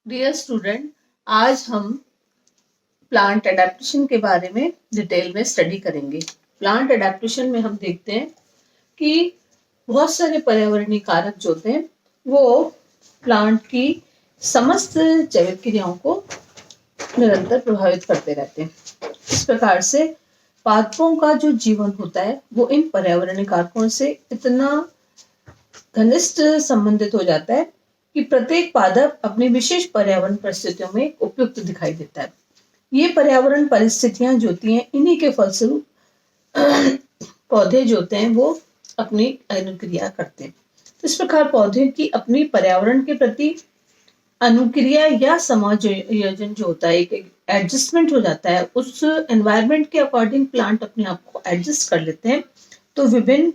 Dear student, आज हम plant adaptation के बारे में डिटेल में स्टडी करेंगे। प्लांट एडेप्टेशन में हम देखते हैं कि बहुत सारे पर्यावरणीय कारक जो होते हैं वो प्लांट की समस्त जैविक क्रियाओं को निरंतर प्रभावित करते रहते हैं। इस प्रकार से पादपों का जो जीवन होता है वो इन पर्यावरणीय कारकों से इतना घनिष्ठ संबंधित हो जाता है कि प्रत्येक पादप अपनी विशेष पर्यावरण परिस्थितियों में उपयुक्त दिखाई देता है। ये पर्यावरण परिस्थितियां जो होती हैं इन्हीं के फलस्वरूप पौधे जो होते हैं वो अपनी अनुक्रिया करते हैं। तो इस प्रकार पौधे की अपनी पर्यावरण के प्रति अनुक्रिया या समायोजन जो होता है, एक एडजस्टमेंट हो जाता है। उस एनवायरनमेंट के अकॉर्डिंग प्लांट अपने आप को एडजस्ट कर लेते हैं, तो विभिन्न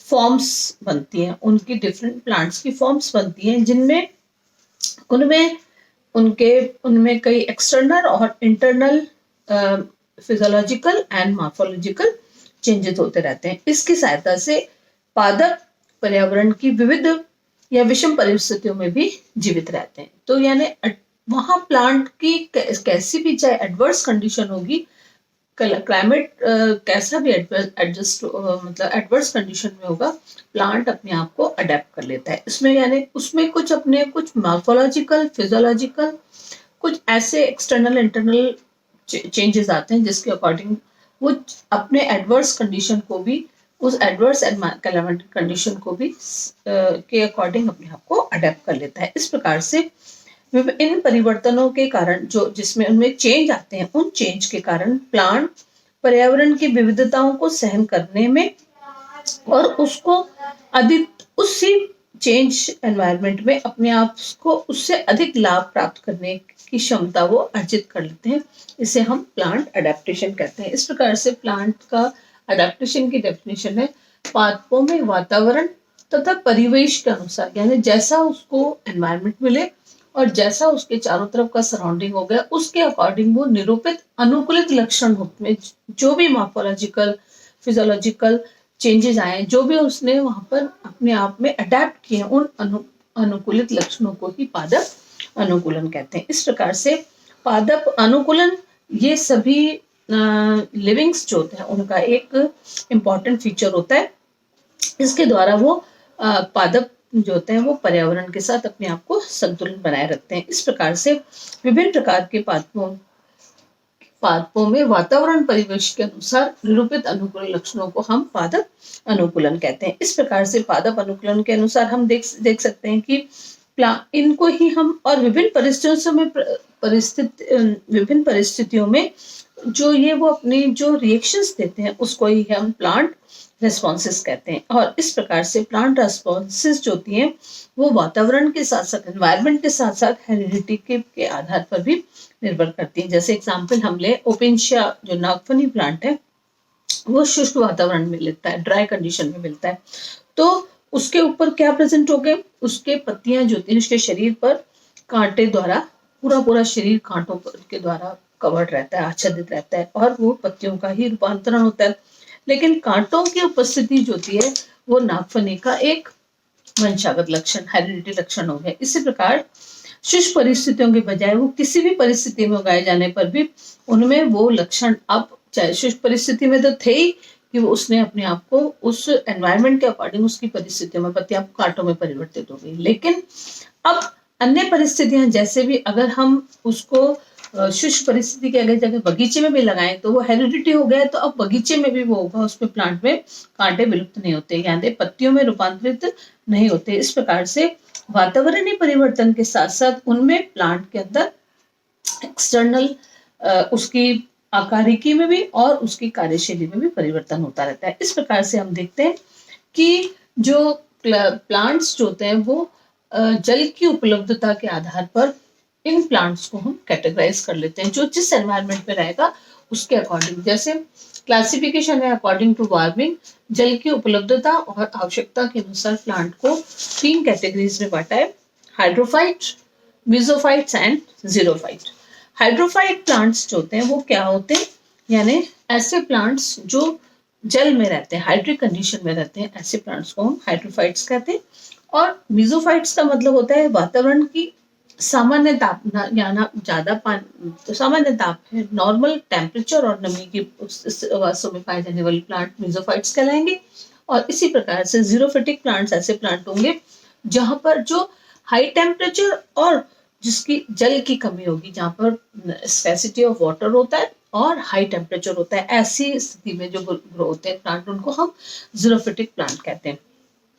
फॉर्म्स बनती हैं, उनकी डिफरेंट प्लांट्स की फॉर्म्स बनती हैं, जिनमें उनमें कई एक्सटर्नल और internal physiological and morphological changes होते रहते हैं। इसकी सहायता से पादप पर्यावरण की विविध या विषम परिस्थितियों में भी जीवित रहते हैं। तो यानी वहां प्लांट की कैसी भी चाहे एडवर्स कंडीशन होगी, क्लाइमेट कैसा भी एडवर्स कंडीशन में होगा, प्लांट अपने आप को अडेप्ट कर लेता है। इसमें यानी उसमें कुछ मॉर्फोलॉजिकल, फिजियोलॉजिकल, कुछ ऐसे एक्सटर्नल इंटरनल चेंजेस आते हैं जिसके अकॉर्डिंग वो अपने एडवर्स कंडीशन को भी, उस एडवर्स क्लाइमेटिक कंडीशन को भी के अकॉर्डिंग अपने आप को अडेप्ट कर लेता है। इस प्रकार से इन परिवर्तनों के कारण जो जिसमें उनमें चेंज आते हैं, उन चेंज के कारण प्लांट पर्यावरण की विविधताओं को सहन करने में और उसको अधिक उसी चेंज एनवायरनमेंट में अपने आप को उससे अधिक लाभ प्राप्त करने की क्षमता वो अर्जित कर लेते हैं। इसे हम प्लांट एडेप्टेशन कहते हैं। इस प्रकार से प्लांट का एडेप्टेशन की डेफिनेशन है पादपों में वातावरण तथा परिवेश के अनुसार, यानी जैसा उसको एनवायरनमेंट मिले और जैसा उसके चारों तरफ का सराउंडिंग हो गया, उसके अकॉर्डिंग वो निरूपित अनुकूलित लक्षण में जो भी मॉर्फोलॉजिकल, फिजियोलॉजिकल चेंजेस आए, जो भी उसने वहां पर अपने आप में अडेप्ट किए, उन अनुकूलित लक्षणों को ही पादप अनुकूलन कहते हैं। इस प्रकार से पादप अनुकूलन ये सभी लिविंग्स जो होते हैं उनका एक इम्पॉर्टेंट फीचर होता है। इसके द्वारा वो पादप जो होते हैं वो पर्यावरण के साथ अपने आप को संतुलन बनाए रखते हैं। इस प्रकार से विभिन्न प्रकार के पादपों में वातावरण परिवेश के अनुसार निरूपित अनुकूल लक्षणों को हम पादप अनुकूलन कहते हैं। इस प्रकार से पादप अनुकूलन के अनुसार हम देख सकते हैं कि इनको ही हम और विभिन्न परिस्थितियों में जो ये वो अपनी जो रिएक्शंस देते हैं उसको ही हम प्लांट रेस्पॉन्सेस कहते हैं। और इस प्रकार से प्लांट रेस्पॉन्सेस जो होती हैं वो वातावरण के साथ साथ, एनवायरनमेंट के साथ साथ हेरिडिटी के आधार पर भी निर्भर करती हैं। जैसे एग्जांपल हम ले ओपिनशिया, जो नागफनी प्लांट है, वो शुष्क वातावरण में मिलता है, ड्राई कंडीशन में मिलता है। तो उसके ऊपर क्या प्रेजेंट हो गए, उसके पत्तियां जो होती हैं उसके शरीर पर कांटे द्वारा, पूरा शरीर कांटों के द्वारा कवर्ड रहता है, आच्छादित रहता है, और वो पत्तियों का ही रूपांतरण होता है। लेकिन कांटों की उपस्थिति जो होती है वो नागफनी का एक वंशागत लक्षण, हेरिडिटी लक्षण हो गया। इसी प्रकार शुष्क परिस्थितियों के बजाय वो किसी भी परिस्थिति में उगाए जाने पर भी उनमें वो लक्षण, अब चाहे शुष्क परिस्थिति में तो थे ही कि वो उसने अपने आप को उस एनवायरनमेंट के अकॉर्डिंग उसकी परिस्थितियों में पत्तियां कांटों में परिवर्तित हो गई। लेकिन अब अन्य परिस्थितियां, जैसे भी अगर हम उसको शुष्क परिस्थिति के अगर जगह बगीचे में भी लगाएं तो वो हेरिडिटी हो गया, तो अब बगीचे में भी वो होगा, उसमें प्लांट में कांटे विलुप्त नहीं होते, यानी पत्तियों में रूपांतरित नहीं होते। इस प्रकार से वातावरणीय परिवर्तन के साथ साथ उनमें प्लांट के अंदर एक्सटर्नल उसकी आकारिकी में भी और उसकी कार्यशैली में भी परिवर्तन होता रहता है। इस प्रकार से हम देखते हैं कि जो प्लांट्स जो होते हैं वो जल की उपलब्धता के आधार पर इन प्लांट्स को हम कैटेगराइज कर लेते हैं, जो जिस एनवायरनमेंट में रहेगा उसके अकॉर्डिंग। जैसे क्लासिफिकेशन है अकॉर्डिंग टू वार्मिंग, जल की उपलब्धता और आवश्यकता के अनुसार प्लांट को 3 कैटेगरीज में बांटा है, hydrophyte, mesophytes and xerophyte. Hydrophyte plants जो होते हैं वो क्या होते हैं, यानी ऐसे प्लांट्स जो जल में रहते हैं, हाइड्रिक कंडीशन में रहते हैं, ऐसे प्लांट्स को हम हाइड्रोफाइट्स कहते हैं। और मीसोफाइट्स का मतलब होता है वातावरण की सामान्य ताप या ना ज्यादा पानी, तो सामान्य ताप है, नॉर्मल टेम्परेचर और नमी की उस वास्तव में पाए जाने वाले प्लांट मेसोफाइट्स कहलाएंगे। और इसी प्रकार से जीरोफिटिक प्लांट्स ऐसे प्लांट होंगे जहां पर जो हाई टेम्परेचर और जिसकी जल की कमी होगी, जहां पर स्कैसिटी ऑफ वाटर होता है और हाई टेम्परेचर होता है, ऐसी स्थिति में जो ग्रो होते हैं प्लांट उनको हम जीरोफिटिक प्लांट कहते हैं।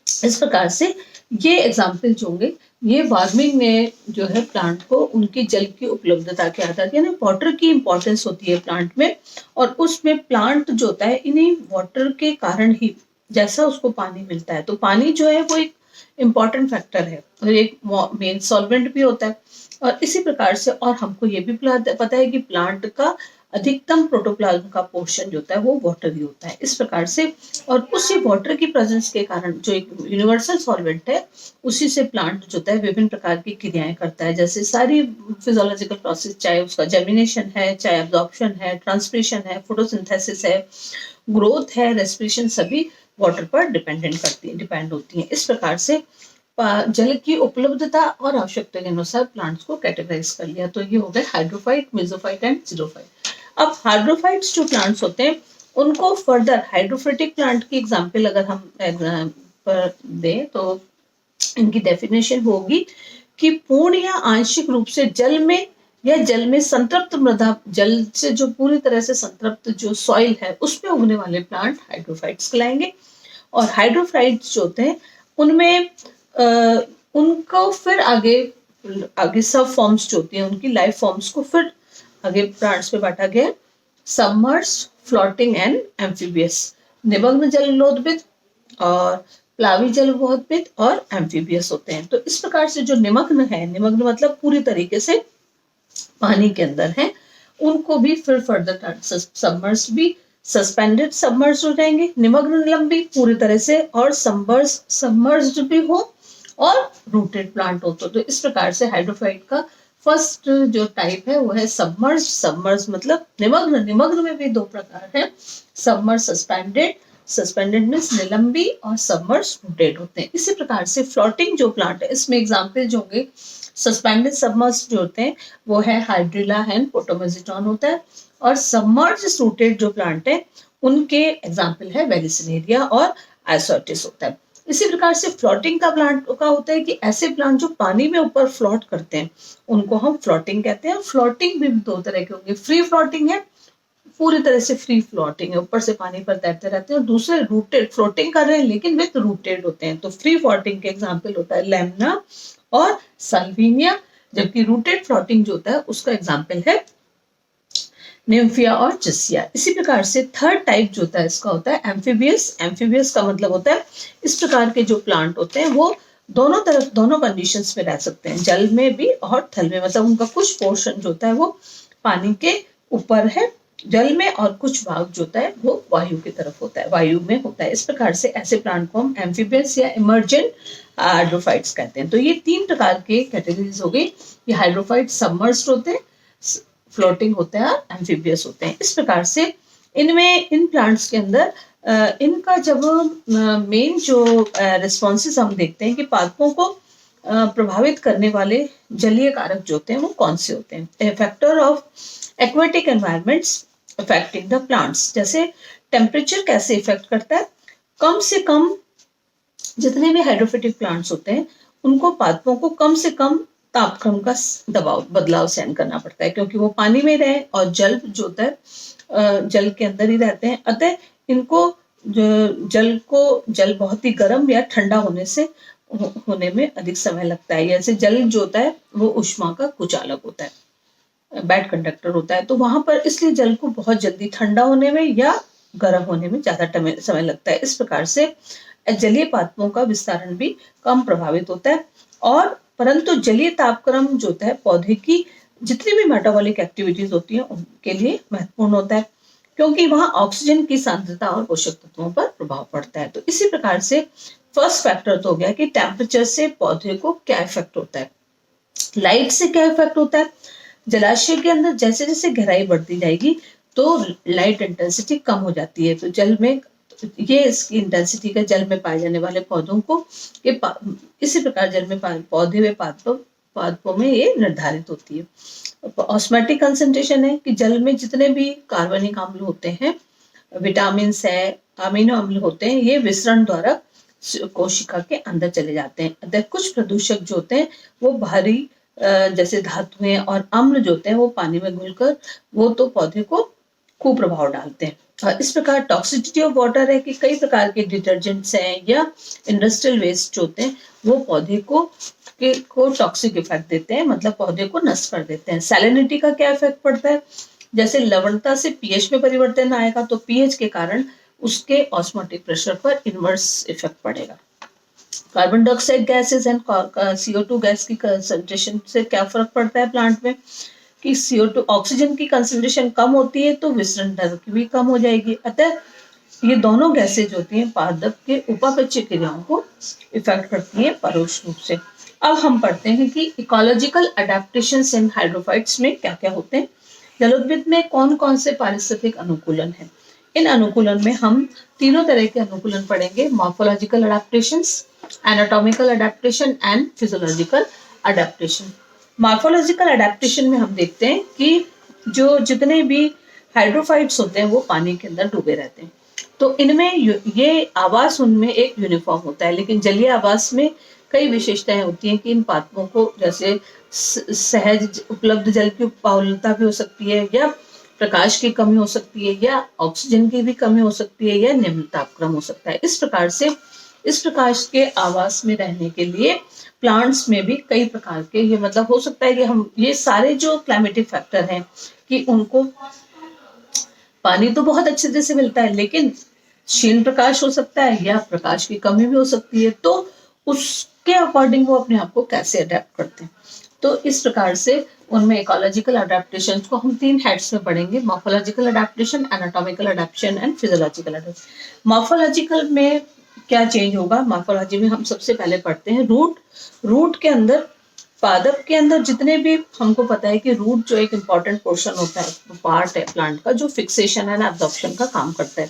इस प्रकार से ये एग्जाम्पल जो होंगे ये वार्मिंग में जो है प्लांट को उनकी जल की उपलब्धता के आधार, यानी वाटर की इंपॉर्टेंस होती है प्लांट में, और उसमें प्लांट जो होता है इन्हीं वाटर के कारण ही जैसा उसको पानी मिलता है, तो पानी जो है वो एक इम्पॉर्टेंट फैक्टर है और एक मेन सॉल्वेंट भी होता है। और इसी प्रकार से और हमको ये भी पता है कि प्लांट का अधिकतम प्रोटोप्लाज्म का पोर्शन जो होता है वो वाटर ही होता है। इस प्रकार से और उसी वाटर की प्रेजेंस के कारण जो एक यूनिवर्सल सॉल्वेंट है उसी से प्लांट जो होता है विभिन्न प्रकार की क्रियाएं करता है, जैसे सारी फिजियोलॉजिकल प्रोसेस, चाहे उसका जेमिनेशन है, चाहे एब्जॉर्प्शन है, ट्रांसपिरेशन है, फोटोसिंथेसिस है, ग्रोथ है, रेस्पिरेशन, सभी वाटर पर डिपेंड होती है। इस प्रकार से जल की उपलब्धता और आवश्यकता के अनुसार प्लांट्स को कैटेगराइज कर लिया। तो ये हो गए हाइड्रोफाइट, मेसोफाइट एंड जीरोफाइट। अब हाइड्रोफाइट्स जो प्लांट्स होते हैं उनको फर्दर हाइड्रोफिटिक प्लांट की एग्जांपल अगर हम पर दें तो इनकी डेफिनेशन होगी कि पूर्ण या आंशिक रूप से जल में या जल में संतृप्त मृदा, जल से जो पूरी तरह से संतृप्त जो सॉइल है उसमें उगने वाले प्लांट हाइड्रोफाइट्स कहलाएंगे। और हाइड्रोफाइट्स जो होते हैं उनमें उनको फिर आगे आगे सब फॉर्म्स जो होती हैं उनकी लाइफ फॉर्म्स को फिर आगे प्लांट्स में बांटा गया, सबमर्ज्ड, फ्लोटिंग एंड एम्फीबियस। निमग्न जलोद्भिद और प्लावी जलोद्भिद और एम्फीबियस होते हैं। तो इस प्रकार से जो निमग्न है, निमग्न मतलब पूरी तरीके से पानी के अंदर है, उनको भी फिर फर्दर सबमर्ज्ड भी, सस्पेंडेड सबमर्ज्ड हो जाएंगे, निमग्न लंबी पूरी तरह से, और सबमर्ज्ड भी हो और रूटेड प्लांट हो। तो इस प्रकार से हाइड्रोफाइट का फर्स्ट जो टाइप है वो है सबमर्ज्ड। सबमर्ज्ड मतलब निमग्न, निमग्न में भी दो प्रकार है, सबमर्ज्ड सस्पेंडेड, सस्पेंडेड मीन्स निलंबी, और सबमर्ज्ड रूटेड होते हैं। इसी प्रकार से फ्लोटिंग जो प्लांट है इसमें एग्जाम्पल जो होंगे सस्पेंडेड सबमर्ज्ड जो होते हैं वो है हाइड्रिला एंड पोटोमेजिटॉन होता है, और सबमर्ज्ड रूटेड जो प्लांट है उनके एग्जाम्पल है वेलिसिनेरिया और आइसोटिस होता है। इसी प्रकार से फ्लोटिंग का प्लांट का होता है कि ऐसे प्लांट जो पानी में ऊपर फ्लोट करते हैं उनको हम फ्लोटिंग कहते हैं। फ्लोटिंग भी दो तरह के होंगे, फ्री फ्लोटिंग है, पूरी तरह से फ्री फ्लोटिंग है, ऊपर से पानी पर तैरते रहते हैं, और दूसरे रूटेड, फ्लोटिंग कर रहे हैं लेकिन विद रूटेड होते हैं। तो फ्री फ्लोटिंग के एग्जाम्पल होता है लैम्ना और साल्विनिया, जबकि रूटेड फ्लोटिंग जो होता है उसका एग्जाम्पल है निम्फिया और चिसिया। इसी प्रकार से थर्ड टाइप जो होता है इसका होता है एम्फीबियस। एम्फीबियस का मतलब होता है इस प्रकार के जो प्लांट होते हैं वो दोनों तरफ, दोनों कंडीशंस में रह सकते हैं, जल में भी और थल में, मतलब उनका कुछ पोर्शन जो होता है वो पानी के ऊपर है जल में, और कुछ भाग जो होता है वो वायु की तरफ होता है, वायु में होता है। इस प्रकार से ऐसे प्लांट को हम एम्फीबियस या इमर्जेंट हाइड्रोफाइट्स कहते हैं। तो ये तीन प्रकार के कैटेगरीज हो गई, ये हाइड्रोफाइट सबमर्ज्ड होते हैं, फ्लोटिंग होते हैं, एम्फीबियस होते हैं। इस प्रकार से इनमें, इन प्लांट्स के अंदर इनका जब मेन जो रिस्पॉन्सेस हम देखते हैं कि पादपों को प्रभावित करने वाले जलीय कारक जो होते हैं वो कौन से होते हैं। Factor of aquatic environments affecting the plants, जैसे टेम्परेचर कैसे इफेक्ट करता है, कम से कम जितने भी हाइड्रोफिटिक प्लांट्स होते हैं उनको पादपों को कम से कम तापक्रम का दबाव बदलाव सहन करना पड़ता है, क्योंकि वो पानी में रहे और जल जो होता है जल के अंदर ही रहते हैं, अतः इनको जल बहुत ही गर्म या ठंडा होने में अधिक समय लगता है। जैसे जल जो होता है वो ऊष्मा का कुचालक होता है, बैड कंडक्टर होता है, तो वहां पर इसलिए जल को बहुत जल्दी ठंडा होने में या गर्म होने में ज्यादा समय लगता है। इस प्रकार से जलीय पादपों का विस्तारण भी कम प्रभावित होता है, और परंतु जलीय तापक्रम जो होता है पौधे की जितनी भी मेटाबॉलिक एक्टिविटीज होती है उनके लिए महत्वपूर्ण होता है, क्योंकि वहां ऑक्सीजन की सांद्रता और पोषक तत्वों पर प्रभाव पड़ता है। तो इसी प्रकार से फर्स्ट फैक्टर तो हो गया कि टेम्परेचर से पौधे को क्या इफेक्ट होता है, लाइट से क्या इफेक्ट होता है। जलाशय के अंदर जैसे जैसे गहराई बढ़ती जाएगी तो लाइट इंटेंसिटी कम हो जाती है, तो जल में ये इसकी इंटेंसिटी का जल में पाए जाने वाले पौधों को इसी प्रकार जल में पौधे व पादप पादपों में ये निर्धारित होती है। ऑस्मोटिक कंसंट्रेशन है कि जल में जितने भी कार्बनिक अम्ल होते हैं, विटामिन है, अमीनो अम्ल होते हैं, ये विसरण द्वारा कोशिका के अंदर चले जाते हैं। अतः कुछ प्रदूषक जो होते हैं वो बाहरी जैसे धातुएं और अम्ल जो होते हैं वो पानी में घुलकर वो तो पौधे को कुप्रभाव डालते हैं। और इस प्रकार टॉक्सिसिटी ऑफ वाटर है कि कई प्रकार के डिटर्जेंट्स हैं या इंडस्ट्रियल वेस्ट जो होते हैं वो पौधे को टॉक्सिक इफेक्ट देते हैं, मतलब पौधे को नष्ट कर देते हैं। सैलिनिटी का क्या इफेक्ट पड़ता है? जैसे लवणता से पीएच में परिवर्तन आएगा तो पीएच के कारण उसके ऑस्मोटिक प्रेशर पर इनवर्स इफेक्ट पड़ेगा। Carbon dioxide gases and CO2 gas की कंसंट्रेशन से क्या फर्क पड़ता है प्लांट में कि CO2 ऑक्सीजन की कंसंट्रेशन कम होती है तो विसरण दर भी कम हो जाएगी। अतः ये दोनों गैसेज होती हैं पादप के उपापचय क्रियाओं को इफेक्ट करती हैं परोक्ष रूप से। अब हम पढ़ते हैं कि इकोलॉजिकल अडेप्टेशंस इन हाइड्रोफाइट्स में क्या क्या होते हैं। जलोद्भिद में कौन कौन से पारिस्थितिक अनुकूलन है? इन अनुकूलन में हम तीनों तरह के अनुकूलन पढ़ेंगे: morphological adaptations, anatomical adaptation and physiological adaptation. Morphological adaptation में हम देखते हैं कि जो जितने भी हाइड्रोफाइट्स होते हैं वो पानी के अंदर डूबे रहते हैं, तो इनमें ये आवास उनमें एक यूनिफॉर्म होता है, लेकिन जलीय आवास में कई विशेषताएं होती हैं कि इन पादपों को जैसे सहज उपलब्ध जल की उपलब्धता भी हो सकती है, या प्रकाश की कमी हो सकती है, या ऑक्सीजन की भी कमी हो सकती है, या निम्न तापक्रम हो सकता है। इस प्रकार से इस प्रकार के आवास में रहने के लिए प्लांट्स में भी कई प्रकार के ये मतलब हो सकता है कि हम ये सारे जो क्लाइमेटिक फैक्टर हैं कि उनको पानी तो बहुत अच्छे तरह से मिलता है लेकिन क्षीण प्रकाश हो सकता है या प्रकाश की कमी भी हो सकती है, तो उसके अकॉर्डिंग वो अपने आप को कैसे अडेप्ट करते हैं। तो इस प्रकार से उनमें इकोलॉजिकल अडेप्टेशन को हम 3 हेड्स में पढ़ेंगे: morphological adaptation, anatomical adaptation and physiological adaptation. Morphological में क्या चेंज होगा? मॉर्फोलॉजी में हम सबसे पहले पढ़ते हैं रूट के अंदर, पादप के अंदर जितने भी हमको पता है कि रूट जो एक इम्पॉर्टेंट पोर्शन होता है, पार्ट है प्लांट का, जो फिक्सेशन एंड एब्जॉर्प्शन का काम करता है।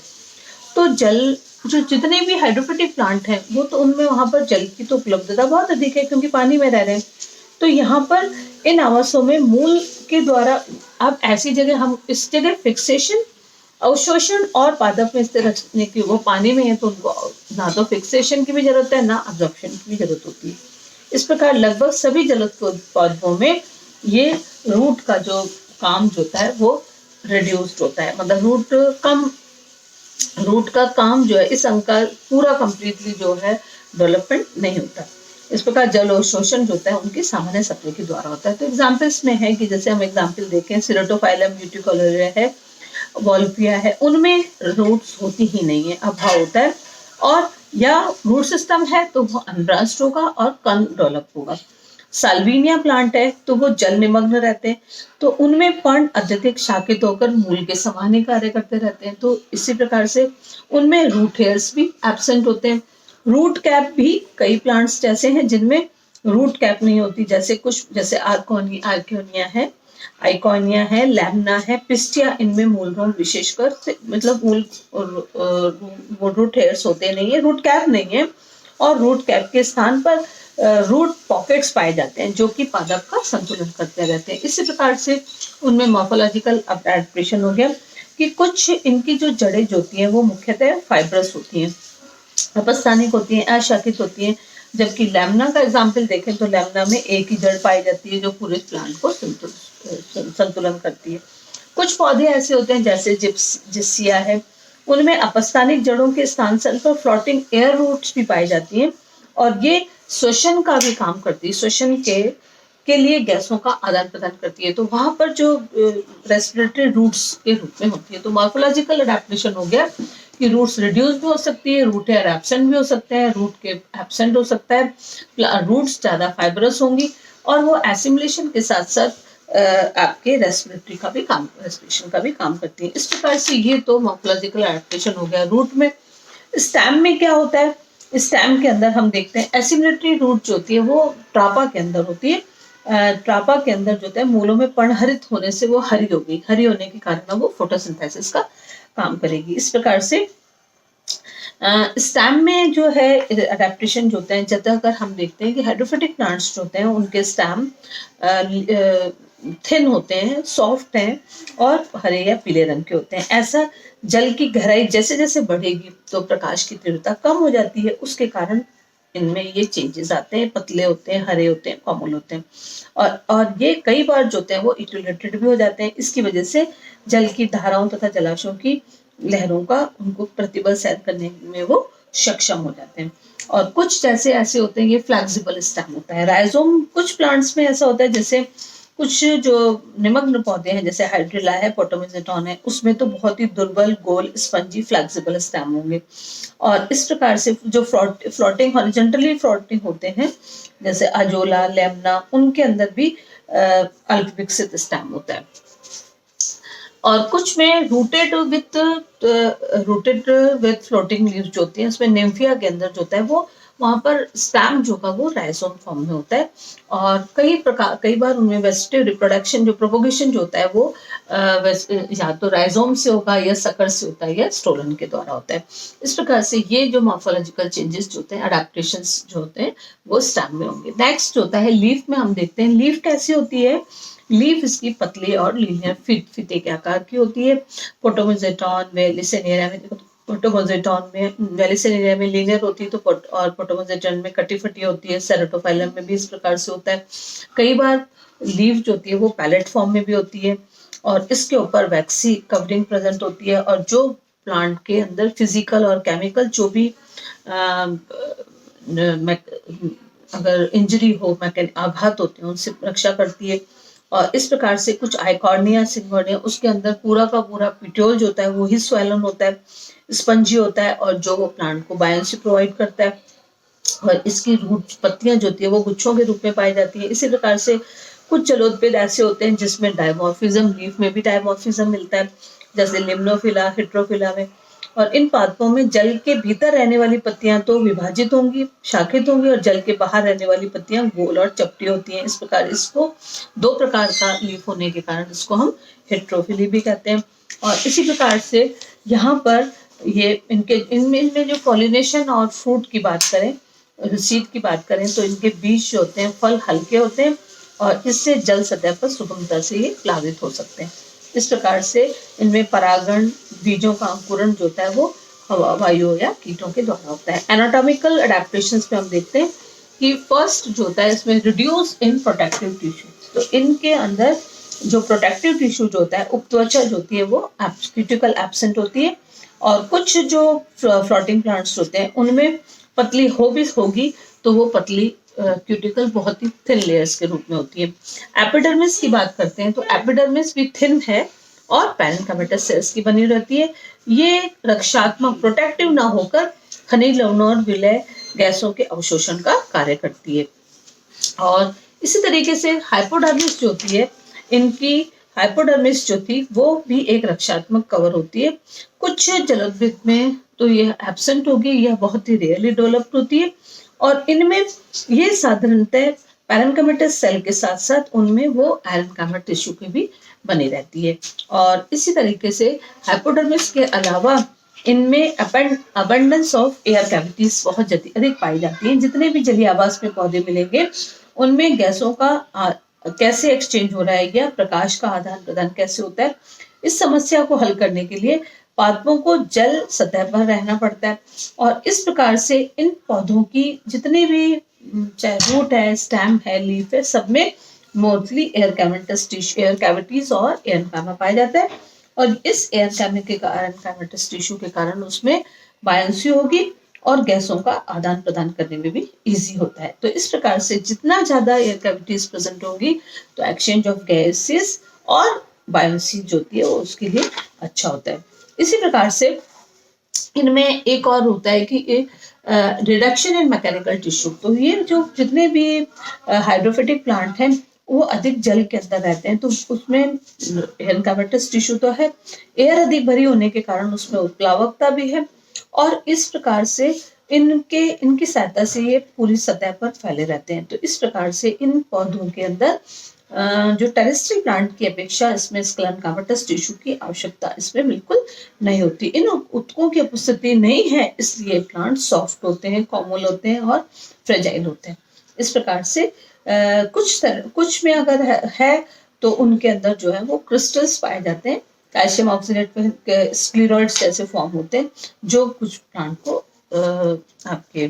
तो जल जो जितने भी हाइड्रोफिटिक प्लांट हैं वो तो उनमें वहां पर जल की तो उपलब्धता बहुत अधिक है क्योंकि पानी में रह रहे हैं। तो यहाँ पर इन आवासों में मूल के द्वारा अब ऐसी जगह हम इस जगह फिक्सेशन, अवशोषण और पादप में स्थिर रखने की, वो पानी में है तो उनको ना तो फिक्सेशन की भी जरूरत है ना अब्जॉर्प्शन की भी जरूरत होती है। इस प्रकार लगभग सभी जलोत्पाद पौधों में ये रूट का जो काम जो होता है वो रिड्यूस्ड होता है, मतलब रूट का काम जो है इस अंग का पूरा कंप्लीटली जो है डेवलपमेंट नहीं होता। इस प्रकार जल अवशोषण जो होता है उनकी सामान्य सप्लाई के द्वारा होता है। तो एग्जाम्पल्स में है कि जैसे हम एग्जाम्पल देखें, सिरोटोफाइलम ब्यूटिकोलोरिया है, वॉल्फिया है, उनमें रूट्स होती ही नहीं है, अभाव होता है, और या रूट सिस्टम है तो वो अनब्रांच्ड होगा और कम डेवलप होगा। साल्विनिया प्लांट है तो वो जल निमग्न रहते हैं, तो उनमें पर्ण अत्यधिक शाखित होकर मूल के समान ही कार्य करते रहते हैं। तो इसी प्रकार से उनमें रूट हेयर्स भी एब्सेंट होते हैं। रूट कैप भी कई प्लांट्स जैसे हैं जिनमें रूट कैप नहीं होती, जैसे आर्कोनिया है, आइकोनिया है, लैमना है, पिस्टिया, इनमें मूल रूट विशेषकर से मतलब मूल रूट हेयर्स होते नहीं है, रूट कैप नहीं है, और रूट कैप के स्थान पर रूट पॉकेट्स पाए जाते हैं जो कि पादप का संतुलन करते रहते हैं। इसी प्रकार से उनमें मॉर्फोलॉजिकल अडेप्टेशन हो गया कि कुछ इनकी जो जड़ें जो होती हैं वो मुख्यतः फाइब्रस होती हैं, अपस्थानिक होती हैं, अशाखित होती हैं। जबकि लैमना का एग्जाम्पल देखें तो लैमना में एक ही जड़ पाई जाती है जो पूरे प्लांट को संतुलन करती है। कुछ पौधे ऐसे होते हैं जैसे जिप्सिया है, उनमें अपस्थानिक जड़ों के स्थान पर फ्लोटिंग एयर रूट्स भी पाई जाती हैं और ये श्वसन का भी काम करती है, श्वसन के लिए गैसों का आदान प्रदान करती है। तो वहां पर जो रेस्पिरेटरी रूट्स के रूप में होती है। तो मॉर्फोलॉजिकल अडेप्टेशन हो गया कि रूट्स रिड्यूस भी हो सकती है, रूट हेयर एब्सेंट भी हो सकते हैं, रूट के एब्सेंट हो सकता है, रूट्स ज्यादा फाइब्रस होंगी और वो एसिमुलेशन के साथ साथ आपके रेस्पिरेशन का भी काम करती है। इस प्रकार से ये तो मॉर्फोलॉजिकल अडेप्टेशन हो गया। रूट में, स्टेम में क्या होता है? स्टेम के अंदर हम देखते हैं एसिमुलेटरी रूट जो होती है वो ट्रापा के अंदर होती है। ट्रापा के अंदर जो होता है मूलों में पर्णहरित होने से वो हरी होगी, हरी होने के कारण वो फोटोसिंथेसिस का काम करेगी। इस प्रकार से स्टेम में जो है अडेप्टेशन जो होता है, जब अगर हम देखते हैं कि हाइड्रोफिटिक प्लांट्स जो होते हैं उनके स्टेम थिन होते हैं, सॉफ्ट हैं और हरे या पीले रंग के होते हैं। ऐसा जल की गहराई जैसे जैसे बढ़ेगी तो प्रकाश की तीव्रता कम हो जाती है, उसके कारण इनमें ये चेंजेस आते हैं, पतले होते हैं, हरे होते हैं, कोमल होते हैं और ये कई बार जो होते हैं वो इक्विलेटरेट भी हो जाते हैं। इसकी वजह से जल की धाराओं तथा जलाशयों की लहरों का उनको प्रतिबल सहन करने में वो सक्षम हो जाते हैं। और कुछ जैसे ऐसे होते हैं, ये फ्लेक्सिबल स्टेम होता है। राइजोम कुछ प्लांट्स में ऐसा होता है, जैसे कुछ जो निमग्न पौधे हैं जैसे हाइड्रिला है, पोटोमेजेटॉन है, उसमें तो बहुत ही दुर्बल गोल स्पंजी फ्लेक्सिबल स्टेम होंगे। और इस प्रकार से जो फ्लोटिंग हॉरिजॉन्टली फ्लोटिंग होते हैं जैसे अजोला, लेमना, उनके अंदर भी अल्प विकसित स्टेम होता है। और कुछ में रूटेड विथ फ्लोटिंग लीव्स जो होती हैं, उसमें निम्फिया के अंदर जो होता है वो वहां पर स्टेम जो का वो राइजोम फॉर्म में होता है। और कई बार उनमें वेजिटेटिव रिप्रोडक्शन जो प्रोपोगेशन जो होता है वो या तो राइजोम से होगा या सकर से होता है या स्टोलन के द्वारा होता है। इस प्रकार से ये जो मॉर्फोलॉजिकल चेंजेस जो होते हैं, अडेप्टेशंस जो होते हैं वो स्टेम में होंगे। नेक्स्ट होता है लीफ में। हम देखते हैं लीफ कैसी होती है। लीफ इसकी पतली और लीनियर फीते के आकार की होती है। पोटोमेजेटॉन में लिसेनियरा में पोटोमोजेटॉन में वेलिसेनियरा में लीनियर होती है, तो और पोटोमोजेटॉन में कटी फटी होती है। सेरेटोफाइलम में भी इस प्रकार से होता है। कई बार लीफ जो होती है वो पैलेट फॉर्म में भी होती है और इसके ऊपर वैक्सी कवरिंग प्रेजेंट होती है। और जो प्लांट के अंदर फिजिकल और केमिकल जो भी अगर इंजरी हो, आघात होते हैं, उनसे रक्षा करती है। और इस प्रकार से कुछ आइकॉर्निया, सिंगोनिया, उसके अंदर पूरा का पूरा पिट्योल जो होता है वो ही स्वेलन होता है, स्पंजी होता है और जो वो प्लांट को बायोन्सी प्रोवाइड करता है। और इसकी रूट पत्तियां जो होती है वो गुच्छों के रूप में पाई जाती है। इसी प्रकार से कुछ जलोदविद ऐसे होते हैं जिसमें डायमॉर्फिज्म, लीफ में भी डायमॉर्फिज्म मिलता है, जैसे लिम्नोफिला, हिट्रोफिला में। और इन पादपों में जल के भीतर रहने वाली पत्तियां तो विभाजित होंगी, शाखित होंगी, और जल के बाहर रहने वाली पत्तियां गोल और चपटी होती हैं। इस प्रकार इसको दो प्रकार का लीफ होने के कारण इसको हम हेट्रोफिली भी कहते हैं। और इसी प्रकार से यहाँ पर ये इनमें जो पॉलिनेशन और फ्रूट की बात करें, सीड की बात करें, तो इनके बीज जो होते हैं फल हल्के होते हैं और इससे जल सतह पर सुगमता से ये प्लावित हो सकते हैं। इस प्रकार से इनमें परागण, बीजों का अंकुरण जो होता है वो हवा, वायु या कीटों के द्वारा होता है। एनाटॉमिकल अडेप्टेशंस में हम देखते हैं कि फर्स्ट जो होता है इसमें रिड्यूस इन प्रोटेक्टिव टिश्यू। तो इनके अंदर जो प्रोटेक्टिव टिश्यू जो होता है, उपत्वचा जो होती है वो क्रिटिकल एब्सेंट होती है। और कुछ जो फ्लोटिंग प्लांट्स होते हैं उनमें पतली होगी तो वो पतली क्यूटिकल बहुत ही थिन लेयर्स के रूप में होती है। एपिडर्मिस की बात करते हैं तो एपिडर्मिस भी थिन है और पैरेन्काइमेटस सेल्स की बनी रहती है। ये रक्षात्मक, प्रोटेक्टिव ना होकर खनिज लवणों और विलय गैसों के अवशोषण का कार्य करती है। और इसी तरीके से हाइपोडर्मिस जो होती है, इनकी हाइपोडर्मिस जो थी वो भी एक रक्षात्मक कवर होती है। कुछ जलोद्भिद में तो यह एब्सेंट होगी, यह बहुत ही रेयरली डेवलप्ड होती है। और इनमें ये साधारणतः पैरेन्काइमेटस सेल के साथ साथ उनमें वो एरेन्काइमेट टिश्यू की भी बनी रहती है। और इसी तरीके से हाइपोडर्मिस के अलावा इनमें अबंडेंस ऑफ एयर कैविटीज बहुत अधिक पाई जाती है। जितने भी जलीय आवास में पौधे मिलेंगे उनमें गैसों का कैसे एक्सचेंज हो रहा है या प्रकाश का आदान प्रदान कैसे होता है, इस समस्या को हल करने के लिए पादपों को जल सतह पर रहना पड़ता है। और इस प्रकार से इन पौधों की जितने भी चाहे रूट है, स्टेम है, लीफ है, सब में मोस्टली एयर कैविटीज और एरेन्काइमा पाया जाता है। और इस एरेन्काइमेटस टिश्यू के कारण उसमें बायोन्सी होगी और गैसों का आदान प्रदान करने में भी इजी होता है। तो इस प्रकार से जितना ज्यादा एयर कैविटीज प्रेजेंट होंगी तो एक्सचेंज ऑफ गैसेस और बायोन्सी जो होती है वो उसके लिए अच्छा होता है। इसी प्रकार से इनमें एक और होता है कि रिडक्शन इन मैकेनिकल टिश्यू। तो ये जो जितने भी हाइड्रोफिटिक प्लांट हैं वो अधिक जल के अंदर रहते हैं, तो उसमें एरेन्काइमेटस टिश्यू तो है, एयर अधिक भरी होने के कारण उसमें उत्प्लावकता भी है। और इस प्रकार से इनकी सहायता से ये पूरी सतह पर फैले रहते हैं। तो इस प्रकार से इन पौधों के अंदर जो टेरेस्ट्रियल प्लांट की अपेक्षा इसमें स्क्लेरकार्पस टिश्यू की आवश्यकता इसमें बिल्कुल नहीं होती। इन ऊतकों की उपस्थिति नहीं है, इसलिए प्लांट सॉफ्ट होते हैं, कोमल होते हैं और फ्रेजाइल होते हैं। इस प्रकार से कुछ में अगर है तो उनके अंदर जो है वो क्रिस्टल्स पाए जाते हैं, कैल्शियम ऑक्सीनेट स्क्लेरॉइड्स जैसे फॉर्म होते हैं, जो कुछ प्लांट को आपके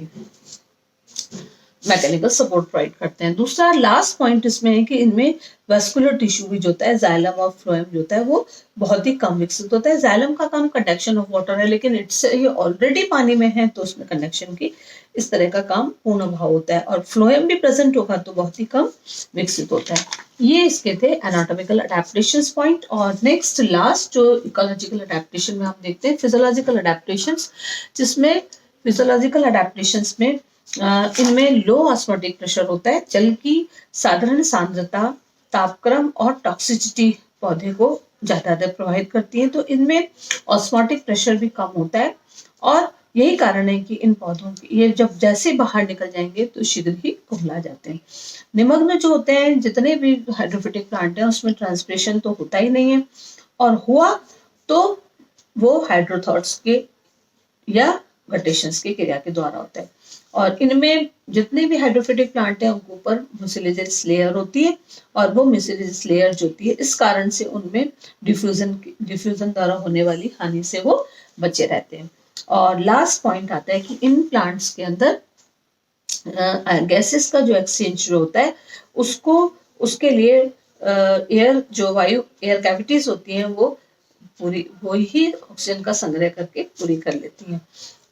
मैकेनिकल सपोर्ट प्रोवाइड करते हैं। दूसरा लास्ट पॉइंट इसमें है कि इनमें वेस्कुलर टिश्यू भी जो होता है, जाइलम और फ्लोएम जो होता है, वो बहुत ही कम विकसित होता है। जाइलम का काम कंडक्शन ऑफ वाटर है, लेकिन ये ऑलरेडी पानी में है तो उसमें कंडक्शन की इस तरह का काम पूर्ण भाव होता है, और फ्लोएम भी प्रेजेंट होगा तो बहुत ही कम विकसित होता है। ये इसके थे एनाटॉमिकल अडेप्टेशंस पॉइंट। और नेक्स्ट लास्ट जो इकोलॉजिकल अडेप्टेशन में हम देखते हैं फिजियोलॉजिकल अडेप्टेशंस, जिसमें फिजियोलॉजिकल अडेप्टेशंस में इनमें लो ऑस्मोटिक प्रेशर होता है, जल की साधारण सांद्रता, तापक्रम और टॉक्सिसिटी पौधे को ज्यादा प्रभावित करती है, तो इनमें ऑस्मोटिक प्रेशर भी कम होता है, और यही कारण है कि इन पौधों की ये जब जैसे बाहर निकल जाएंगे तो शीघ्र ही कुम्हला जाते हैं। निमग्न जो होते हैं, जितने भी हाइड्रोफिटिक प्लांट हैं उसमें ट्रांसपिरेशन तो होता ही नहीं है, और हुआ तो वो हाइड्रोथॉट्स के या गटेशंस की क्रिया के द्वारा होता है। और इनमें जितने भी हाइड्रोफिटिक प्लांट हैं उनके ऊपर म्यूसिलेजेस लेयर होती है, और वो म्यूसिलेजेस लेयर जो होती है इस कारण से उनमें डिफ्यूजन द्वारा होने वाली हानि से वो बचे रहते हैं। और लास्ट पॉइंट आता है कि इन प्लांट्स के अंदर गैसेस का जो एक्सचेंज जो होता है उसके लिए एयर जो वायु एयर कैविटीज होती हैं वो ही ऑक्सीजन का संग्रह करके पूरी कर लेती हैं।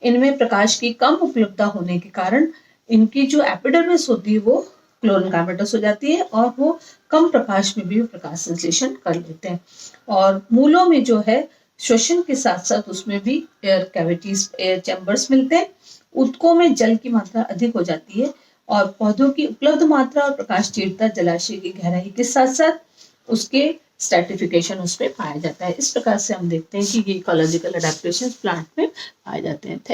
इनमें प्रकाश की कम उपलब्धता होने के कारण इनकी जो एपिडर्मिस होती है वो क्लोरनकार्पेटस हो जाती है, और वो कम प्रकाश में भी प्रकाश संश्लेषण कर लेते हैं। और मूलों में जो है श्वसन के साथ साथ उसमें भी एयर कैविटीज, एयर चैम्बर्स मिलते हैं। ऊतकों में जल की मात्रा अधिक हो जाती है, और पौधों की उपलब्ध मात्रा और प्रकाश तीव्रता जलाशय की गहराई के साथ साथ उसके स्ट्रैटिफिकेशन उसमें पाया जाता है। इस प्रकार से हम देखते हैं कि ये इकोलॉजिकल अडेप्टेशन प्लांट में पाए जाते हैं।